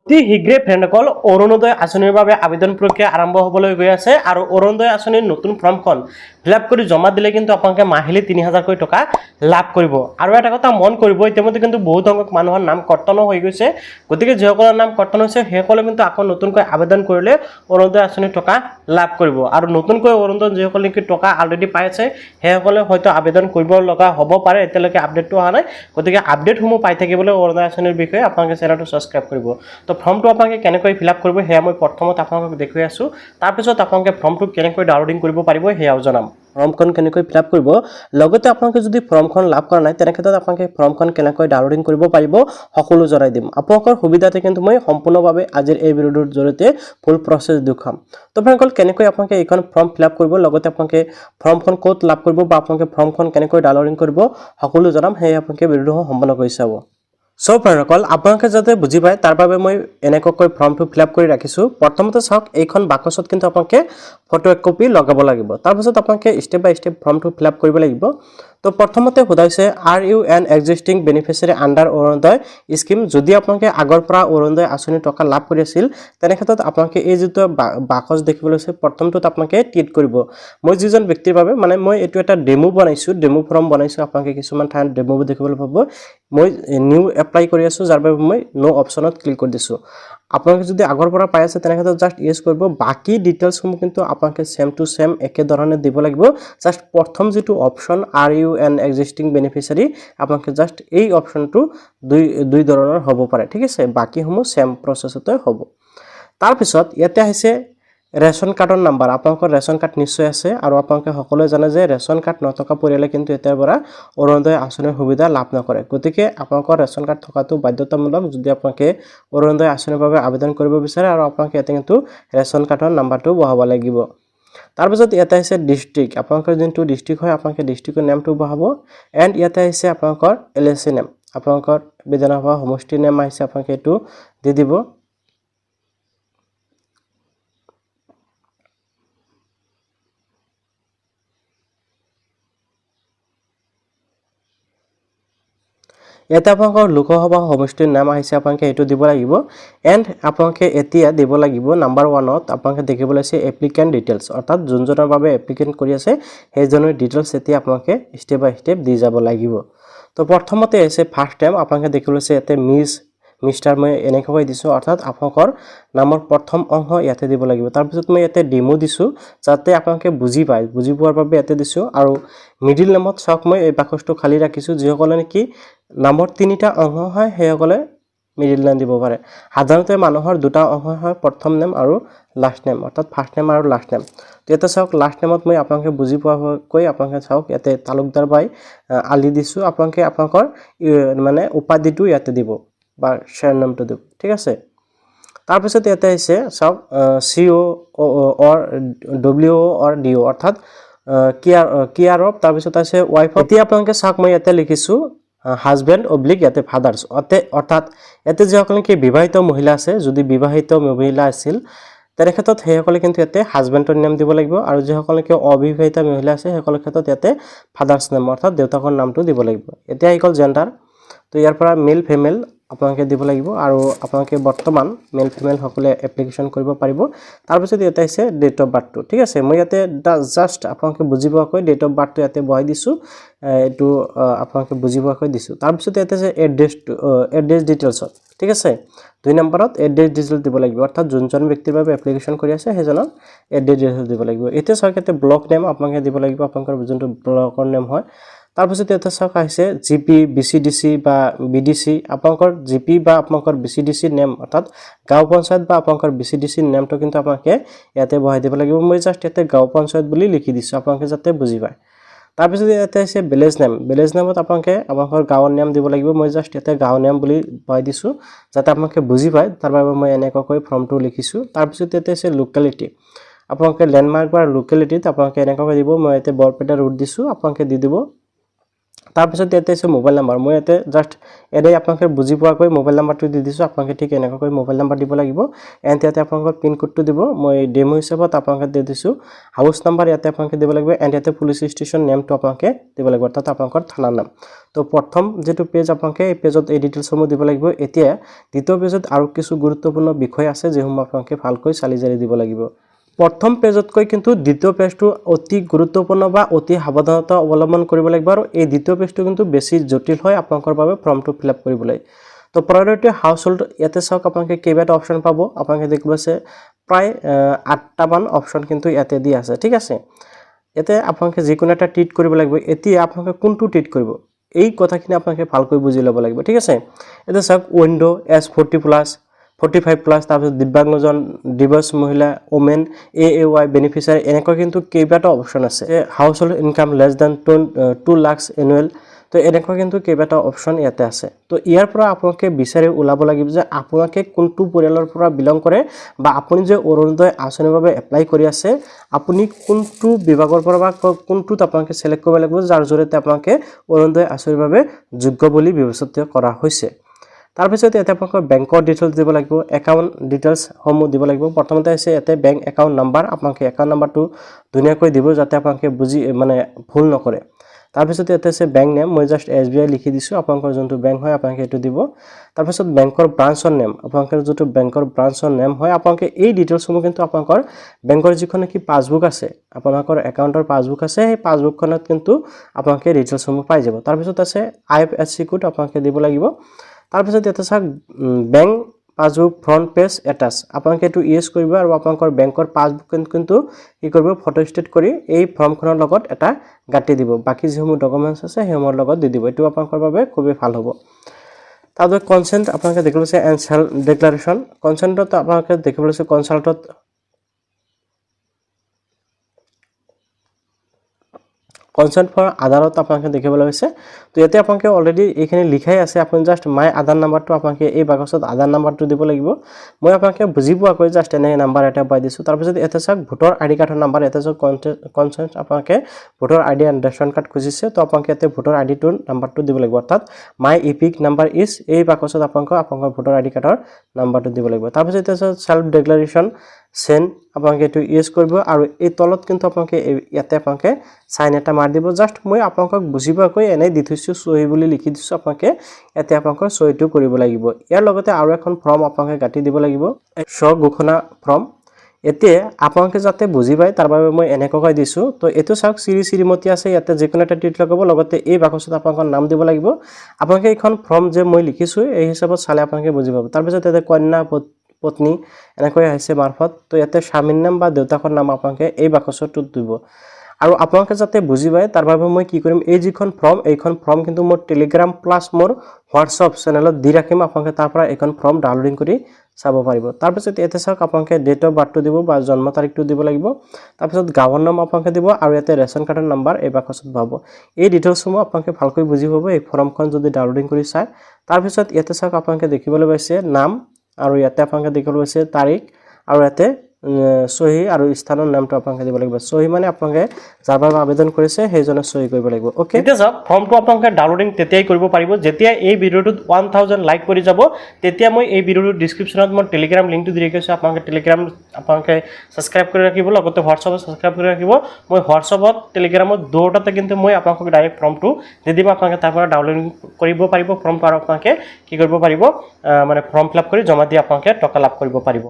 অতি শীঘ্ৰে ফ্ৰেণ্ডসকল অৰুণোদয় আঁচনিৰ বাবে আবেদন প্ৰক্ৰিয়া আৰম্ভ হ'বলৈ গৈ আছে আৰু অৰুণোদয় আঁচনিৰ নতুন ফৰ্মখন ফিলআপ কৰি জমা দিলে কিন্তু আপোনালোকে মাহিলী ৩০০০ কৈ টকা লাভ কৰিব। আৰু এটা কথা মন কৰিব, ইতিমধ্যে কিন্তু বহুত সংখ্যক মানুহৰ নাম কৰ্তনো হৈ গৈছে। গতিকে যিসকলৰ নাম কৰ্তন হৈছে সেইসকলে কিন্তু আকৌ নতুনকৈ আবেদন কৰিলে অৰুণোদয় আঁচনিৰ টকা লাভ কৰিব। আৰু নতুনকৈ অৰুণোদয় যিসকলে নেকি টকা অলৰেডি পাই আছে সেইসকলে হয়তো আবেদন কৰিব লগা হ'ব পাৰে। এতিয়ালৈকে আপডেটটো অহা নাই, গতিকে আপডেটসমূহ পাই থাকিবলৈ অৰুণোদয় আঁচনিৰ বিষয়ে আপোনালোকে চেনেলটো ছাবস্ক্ৰাইব কৰিব। তো ফৰ্মটো আপোনালোকে কেনেকৈ ফিলআপ কৰিব সেয়া মই প্ৰথমত আপোনালোকক দেখুৱাই আছোঁ। তাৰপিছত আপোনালোকে ফৰ্মটো কেনেকৈ ডাউনলোডিং কৰিব পাৰিব সেয়াও জনাম। ফৰ্মখন কেনেকৈ ফিলআপ কৰিব, লগতে আপোনালোকে যদি ফৰ্মখন লাভ কৰা নাই তেনে ক্ষেত্ৰত আপোনালোকে ফৰ্মখন কেনেকৈ ডাউনলোডিং কৰিব পাৰিব সকলো জনাই দিম। আপোনালোকৰ সুবিধাতে কিন্তু মই সম্পূৰ্ণভাৱে আজিৰ এই ভিডিঅ'টোৰ জৰিয়তে ফুল প্ৰচেছ দেখুৱাম। তো ফ্ৰেণ্ডসকল কেনেকৈ আপোনালোকে এইখন ফৰ্ম ফিলআপ কৰিব, লগতে আপোনালোকে ফৰ্মখন ক'ত লাভ কৰিব বা আপোনালোকে ফৰ্মখন কেনেকৈ ডাউনলোডিং কৰিব সকলো জনাম। সেয়ে আপোনালোকে ভিডিঅ'টো সম্পূৰ্ণ কৰি চাব। সো ফ্ৰেণ্ডসকল আপোনালোকে যাতে বুজি পায় তাৰ বাবে মই এনেকৈ ফৰ্মটো ফিলআপ কৰি ৰাখিছোঁ। প্ৰথমতে চাওক, এইখন বাকচত কিন্তু আপোনালোকে ফটো এক কপি লগাব লাগিব। তাৰপিছত আপোনালোকে ষ্টেপ বাই ষ্টেপ ফৰ্মটো ফিলআপ কৰিব লাগিব। তো প্ৰথমতে সোধাইছে are you an existing beneficiary under Arunodoi scheme. যদি আপোনালোকে আগৰ পৰা অৰুণোদয় আঁচনিৰ টকা লাভ কৰি আছিল তেনে ক্ষেত্ৰত আপোনালোকে এই যিটো বাকচ দেখিবলৈ আছে প্ৰথমটোত আপোনালোকে টিক কৰিব। মই যিজন ব্যক্তিৰ বাবে মানে মই এইটো এটা ডেমো বনাইছোঁ, ডেমো ফৰ্ম বনাইছোঁ। আপোনালোকে কিছুমান ঠাইত ডেমো দেখিবলৈ পাব। মই নিউ এপ্লাই কৰি আছোঁ, যাৰ বাবে মই নো অপশ্যনত ক্লিক কৰি দিছোঁ। আপোনালোকে যদি আগৰ পৰা পাই আছে তেনে ক্ষেত্ৰত জাষ্ট ইয়েছ কৰিব। বাকী ডিটেইলছসমূহ কিন্তু আপোনালোকে ছেম টু ছেম একেধৰণে দিব লাগিব। জাষ্ট প্ৰথম যিটো option are you an existing beneficiary, আপোনালোকে জাষ্ট এই অপশ্যনটো দুই ধৰণৰ হ'ব পাৰে, ঠিক আছে। বাকীসমূহ ছেম প্ৰচেছতে হ'ব। তাৰপিছত ইয়াতে আহিছে ৰেচন কাৰ্ডৰ নাম্বাৰ। আপোনালোকৰ ৰেচন কাৰ্ড নিশ্চয় আছে আৰু আপোনালোকে সকলোৱে জানে যে ৰেচন কাৰ্ড নথকা পৰিয়ালে কিন্তু এতিয়াৰ পৰা অৰুণোদয় আঁচনিৰ সুবিধা লাভ নকৰে। গতিকে আপোনালোকৰ ৰেচন কাৰ্ড থকাটো বাধ্যতামূলক যদি আপোনালোকে অৰুণোদয় আঁচনিৰ বাবে আবেদন কৰিব বিচাৰে, আৰু আপোনালোকে ইয়াতে কিন্তু ৰেচন কাৰ্ডৰ নাম্বাৰটো বহাব লাগিব। তাৰপিছত ইয়াতে আহিছে ডিষ্ট্ৰিক্ট। আপোনালোকৰ যোনটো ডিষ্ট্ৰিক্ট হয় আপোনালোকে ডিষ্ট্ৰিক্টৰ নেমটো বহাব। এণ্ড ইয়াতে আহিছে আপোনালোকৰ LAC নেম, আপোনালোকৰ বিধানসভা সমষ্টিৰ নেম আহিছে, আপোনালোকে এইটো দি দিব। ইয়াতে আপোনালোকৰ লোকসভা সমষ্টিৰ নাম আহিছে, আপোনালোকে এইটো দিব লাগিব। এণ্ড আপোনালোকে এতিয়া দিব লাগিব নাম্বাৰ 1ত আপোনালোকে দেখিবলৈ আছে এপ্লিকেণ্ট ডিটেইলছ, অৰ্থাৎ যোনজনৰ বাবে এপ্লিকেণ্ট কৰি আছে সেইজনৰ ডিটেইলছ এতিয়া আপোনালোকে ষ্টেপ বাই ষ্টেপ দি যাব লাগিব। তো প্ৰথমতে আছে ফাৰ্ষ্ট নেম, আপোনালোকে দেখিবলৈ আছে ইয়াতে মিষ্টাৰ মই এনেকৈ দিছোঁ, অৰ্থাৎ আপোনালোকৰ নামৰ প্ৰথম অংশ ইয়াতে দিব লাগিব। তাৰপিছত মই ইয়াতে ডেমো দিছোঁ যাতে আপোনালোকে বুজি পায়, বুজি পোৱাৰ বাবে ইয়াতে দিছোঁ। আৰু মিডিল নেমত চাওক, মই এই বাকচটো খালী ৰাখিছোঁ। যিসকলে নেকি নামৰ 3টা অংশ হয় সেইসকলে মিডিল নেম দিব পাৰে। সাধাৰণতে মানুহৰ 2টা অংশ হয়, প্ৰথম নেম আৰু লাষ্ট নেম, অৰ্থাৎ ফাৰ্ষ্ট নেম আৰু লাষ্ট নেম। তো ইয়াতে চাওক লাষ্ট নেমত মই আপোনালোকে বুজি পোৱাকৈ আপোনালোকে চাওক ইয়াতে তালুকদাৰ বাই আলি দিছোঁ। আপোনালোকে আপোনালোকৰ মানে উপাধিটো ইয়াতে দিব বা শ্বেয়াৰ নামটো দিব, ঠিক আছে। তাৰপিছত ইয়াতে আহিছে চাওক CO or WO or DO, অৰ্থাৎ কেয়াৰ অফ। তাৰপিছত আছে ৱাইফ। এতিয়া আপোনালোকে চাওক মই ইয়াতে লিখিছোঁ হাজবেণ্ড অব্লিক ইয়াতে ফাদাৰ্ছ, অৰ্থাৎ ইয়াতে যিসকলে নেকি বিবাহিত মহিলা আছে, যদি বিবাহিত মহিলা আছিল তেনে ক্ষেত্ৰত সেইসকলে কিন্তু ইয়াতে হাজবেণ্ডৰ নেম দিব লাগিব। আৰু যিসকলে নেকি অবিবাহিত মহিলা আছে সেইসকলৰ ক্ষেত্ৰত ইয়াতে ফাদাৰ্ছ নেম, অৰ্থাৎ দেউতাকৰ নামটো দিব লাগিব। এতিয়া আহি গ'ল জেণ্ডাৰ। তো ইয়াৰ পৰা মেল ফিমেল আপোনালোকে দিব লাগিব, আৰু আপোনালোকে বৰ্তমান মেল ফিমেল সকলোৱে এপ্লিকেশ্যন কৰিব পাৰিব। তাৰপিছত ইয়াতে আহিছে ডেট অফ বাৰ্থটো, ঠিক আছে। মই ইয়াতে জাষ্ট আপোনালোকে বুজি পোৱাকৈ ডেট অফ বাৰ্থটো ইয়াতে বহাই দিছোঁ, এইটো আপোনালোকে বুজি পোৱাকৈ দিছোঁ। তাৰপিছত ইয়াতে আছে এড্ৰেছ ডিটেইলছত, ঠিক আছে। 2 নম্বৰত এড্ৰেছ ডিটেইলছ দিব লাগিব, অৰ্থাৎ যোনজন ব্যক্তিৰ বাবে এপ্লিকেশ্যন কৰি আছে সেইজনৰ এড্ৰেছ ডিটেইলছ দিব লাগিব। এতিয়া চাওক ইয়াতে ব্লক নেম আপোনালোকে দিব লাগিব, আপোনালোকৰ যোনটো ব্লকৰ নেম হয়। তাৰপিছত ইয়াতে চাওক আহিছে GP BCDC বা BDC, আপোনালোকৰ GP বা আপোনালোকৰ BCDC নেম, অৰ্থাৎ গাঁও পঞ্চায়ত বা আপোনালোকৰ BCDC নেমটো কিন্তু আপোনালোকে ইয়াতে বহাই দিব লাগিব। মই জাষ্ট ইয়াতে গাঁও পঞ্চায়ত বুলি লিখি দিছোঁ, আপোনালোকে যাতে বুজি পায়। তাৰপিছত ইয়াতে আছে ভিলেজ নেম। ভিলেজ নেমত আপোনালোকে আপোনালোকৰ গাঁৱৰ নেম দিব লাগিব। মই জাষ্ট ইয়াতে গাঁও নেম বুলি বহাই দিছোঁ যাতে আপোনালোকে বুজি পায়, তাৰ বাবে মই এনেকুৱাকৈ ফৰ্মটো লিখিছোঁ। তাৰপিছত ইয়াতে আছে লোকেলিটি, আপোনালোকে লেণ্ডমাৰ্ক বা লোকেলিটিত আপোনালোকে এনেকুৱাকৈ দিব। মই ইয়াতে বৰপেটা ৰোড দিছোঁ, আপোনালোকে দি দিব। তাৰপিছত ইয়াতে আছে মোবাইল নাম্বাৰ মই ইয়াতে জাষ্ট এনে আপোনালোকে বুজি পোৱাকৈ মোবাইল নাম্বাৰটো দি দিছোঁ আপোনালোকে ঠিক এনেকৈ মোবাইল নাম্বাৰ দিব লাগিব এণ্ড ইয়াতে আপোনালোকৰ পিন কোডটো দিব মই ডেমো হিচাপত আপোনালোকে দি দিছোঁ হাউচ নাম্বাৰ ইয়াতে আপোনালোকে দিব লাগিব এণ্ড ইয়াতে পুলিচ ষ্টেচন নেমটো আপোনালোকে দিব লাগিব অৰ্থাৎ আপোনালোকৰ থানাৰ নাম তো প্ৰথম যেটো পেজ আপোনালোকে এই পেজত এই ডিটেইলছসমূহ দিব লাগিব এতিয়া দ্বিতীয় পেজত আৰু কিছু গুৰুত্বপূৰ্ণ বিষয় আছে যেসমূহ আপোনালোকে ভালকৈ চালি জাৰি দিব লাগিব প্ৰথম পেজতকৈ কিন্তু দ্বিতীয় পেজটো অতি গুৰুত্বপূৰ্ণ বা অতি সাৱধানতা অৱলম্বন কৰিব লাগিব আৰু এই দ্বিতীয় পেজটো কিন্তু বেছি জটিল হয় আপোনালোকৰ বাবে ফৰ্মটো ফিল আপ কৰিবলৈ তো প্ৰায়োৰিটি হাউসহোল্ড ইয়াতে চাওক আপোনালোকে কেইবাটা অপচন পাব আপোনালোকে দেখিব আছে প্ৰায় 8টা মান অপচন কিন্তু ইয়াতে দি আছে ঠিক আছে ইয়াতে আপোনালোকে যিকোনো এটা ট্ৰিট কৰিব লাগিব এতিয়া আপোনালোকে কোনটো ট্ৰিট কৰিব এই কথাখিনি আপোনালোকে ভালকৈ বুজি ল'ব লাগিব ঠিক আছে এটা চাওক উইন্ডো S40 প্লাস 45 প্লাস তাৰপিছত দিব্যাংগজন দিবস মহিলা ওমেন AAY বেনিফিচিয়াৰী এনেকৈ কিন্তু কেইবাটা অপচন আছে household income less than 2 lakh annual তো এনেকৈ কিন্তু কেইবাটা অপচন ইয়াতে আছে তো ইয়াৰ পৰা আপোনালোকে বিচাৰি ওলাব লাগিব যে আপোনালোকে কোনটো পৰিয়ালৰ পৰা বিলং কৰে বা আপুনি যে অৰুণোদয় আঁচনিৰ বাবে এপ্লাই কৰি আছে আপুনি কোনটো বিভাগৰ পৰা বা কোনটোত আপোনালোকে সিলেক্ট কৰিব লাগিব যাৰ জৰিয়তে আপোনালোকে অৰুণোদয় আঁচনিৰ বাবে যোগ্য বুলি বিবেচিত কৰা হৈছে তাৰপিছত ইয়াতে আপোনালোকৰ বেংকৰ ডিটেইলছ দিব লাগিব একাউণ্ট ডিটেইলছ সমূহ দিব লাগিব প্ৰথমতে আছে ইয়াতে বেংক একাউণ্ট নাম্বাৰ আপোনালোকে একাউণ্ট নাম্বাৰটো ধুনীয়াকৈ দিব যাতে আপোনালোকে বুজি মানে ভুল নকৰে তাৰপিছত ইয়াতে আছে বেংক নেম মই জাষ্ট SBI লিখি দিছোঁ আপোনালোকৰ যোনটো বেংক হয় আপোনালোকে এটো দিব তাৰপিছত বেংকৰ ব্ৰাঞ্চৰ নেম আপোনালোকৰ যোনটো বেংকৰ ব্ৰাঞ্চৰ নেম হয় আপোনালোকে এই ডিটেইলছসমূহ কিন্তু আপোনালোকৰ বেংকৰ যিখন কি পাছবুক আছে আপোনালোকৰ একাউণ্টৰ পাছবুক আছে সেই পাছবুকখনত কিন্তু আপোনালোকে ডিটেইলছসমূহ পাই যাব তাৰপিছত আছে IFSC কোড আপোনালোকে দিব লাগিব তাৰপিছত ইয়াতে চাওক bank passbook front page attach আপোনালোকে এটো ইউজ কৰিব আৰু আপোনালোকৰ বেংকৰ পাছবুক কিন্তু কি কৰিব ফটো ষ্টেট কৰি এই ফৰ্মখনৰ লগত এটা গাঁঠি দিব বাকি যিসমূহ ডকুমেন্টছ আছে সেইসমূহৰ লগত দি দিব এটো আপোনালোকৰ বাবে খুবেই ভাল হ'ব তাৰপিছত কনসেন্ট আপোনালোকে দেখিব আছে এণ্ড সেল্ফ ডিক্লাৰেশ্যন কনসেন্টত আপোনালোকে দেখিব আছে কনসাল্টত কনসেন্ট ফৰ আধাৰত আপোনালোকে দেখিবলৈ হৈছে তো ইয়াতে আপোনালোকে অলৰেডি এইখিনি লিখাই আছে আপুনি জাষ্ট মাই আধাৰ নাম্বাৰটো আপোনালোকে এই বাকচত আধাৰ নাম্বাৰটো দিব লাগিব মই আপোনালোকে বুজি পোৱাকৈ জাষ্ট এনে নাম্বাৰ এটা পাই দিছোঁ তাৰপিছত ইয়াতে চাওক ভোটৰ আইডি কাৰ্ডৰ নাম্বাৰ ইয়াতে চাওক কনসেন্ট আপোনালোকে ভোটৰ আইডি এণ্ড ৰেচন কাৰ্ড খুজিছে তো আপোনালোকে ইয়াতে ভোটৰ আইডিটোৰ নাম্বাৰটো দিব লাগিব অৰ্থাৎ মাই ইপিক নাম্বাৰ ইজ এই বাকচত আপোনালোকৰ ভোটৰ আইডি কাৰ্ডৰ নাম্বাৰটো দিব লাগিব তাৰপিছত ইয়াতে সেল্ফ ডিক্লাৰেশ্যন সেন্ড আপোনালোকে এটো ইউজ কৰিব আৰু এই তলত কিন্তু আপোনালোকে ইয়াতে আপোনালোকে সাইন এটা মাৰ দিব জাষ্ট মই আপোনালোকক বুজি পোৱাকৈ এনে দি থৈছোঁ সহি বুলি লিখি দিছোঁ আপোনালোকে ইয়াতে আপোনালোকৰ সহিটো কৰিব লাগিব ইয়াৰ লগতে আৰু এখন ফৰ্ম আপোনালোকে গাঁঠি দিব লাগিব ঘোষণা ফৰ্ম এতিয়া আপোনালোকে যাতে বুজি পায় তাৰ বাবে মই এনেকৈ দিছোঁ তো এটো চাওক শ্ৰীমতী আছে ইয়াতে যিকোনো এটা টিক লগাব লগতে এই বাকচত আপোনালোকৰ নাম দিব লাগিব আপোনালোকে এইখন ফৰ্ম যে মই লিখিছোঁ এই হিচাপত চালে আপোনালোকে বুজি পাব তাৰপিছত ইয়াতে কন্যা পত্নী এনেকৈ আহিছে মাৰফত তো ইয়াতে স্বামীৰ নাম বা দেউতাকৰ নাম আপোনালোকে এই বাকচটোত দিব আৰু আপোনালোকে যাতে বুজি পায় তাৰ বাবে মই কি কৰিম এই যিখন ফৰ্ম এইখন ফৰ্ম কিন্তু মোৰ টেলিগ্ৰাম প্লাস মোৰ হোৱাটছআপ চেনেলত দি ৰাখিম আপোনালোকে তাৰ পৰা এইখন ফৰ্ম ডাউনলোডিং কৰি চাব পাৰিব তাৰপিছত ইয়াতে চাওক আপোনালোকে ডেট অফ বাৰ্থটো দিব বা জন্ম তাৰিখটো দিব লাগিব তাৰপিছত গাঁৱৰ নাম আপোনালোকে দিব আৰু ইয়াতে ৰেচন কাৰ্ডৰ নাম্বাৰ এই বাকচত পাব এই ডিটেইলছসমূহ আপোনালোকে ভালকৈ বুজি পাব এই ফৰ্মখন যদি ডাউনলোডিং কৰি চায় তাৰপিছত ইয়াতে চাওক আপোনালোকে দেখিবলৈ পাইছে নাম আৰু ইয়াতে আপোনালোকে দেখিবলৈ পাইছে তাৰিখ আৰু ইয়াতে সহি আৰু স্থানৰ নামটো আপোনালোকে দিব লাগিব সহি মানে আপোনালোকে যাৰ বাবে আবেদন কৰিছে সেইজনে সহি কৰিব লাগিব ওকে এতিয়া যাওক ফৰ্মটো আপোনালোকে ডাউনলোডিং তেতিয়াই কৰিব পাৰিব যেতিয়া এই ভিডিঅ'টোত 1000 লাইক কৰি যাব তেতিয়া মই এই ভিডিঅ'টোৰ ডেসক্ৰিপচনত মই টেলিগ্ৰাম লিংকটো দি ৰাখিছোঁ আপোনালোকে টেলিগ্ৰাম আপোনালোকে সাবস্ক্ৰাইব কৰি ৰাখিব লগতে হোৱাটছআপত সাবস্ক্ৰাইব কৰি ৰাখিব মই হোৱাটছআপত টেলিগ্ৰামত দুটাতে কিন্তু মই আপোনালোকক ডাইৰেক্ট ফৰ্মটো দি দিম আপোনালোকে তাৰ পৰা ডাউনলোডিং কৰিব পাৰিব ফৰ্মটো আৰু আপোনালোকে কি কৰিব পাৰিব মানে ফৰ্ম ফিল আপ কৰি জমা দি আপোনালোকে টকা লাভ কৰিব পাৰিব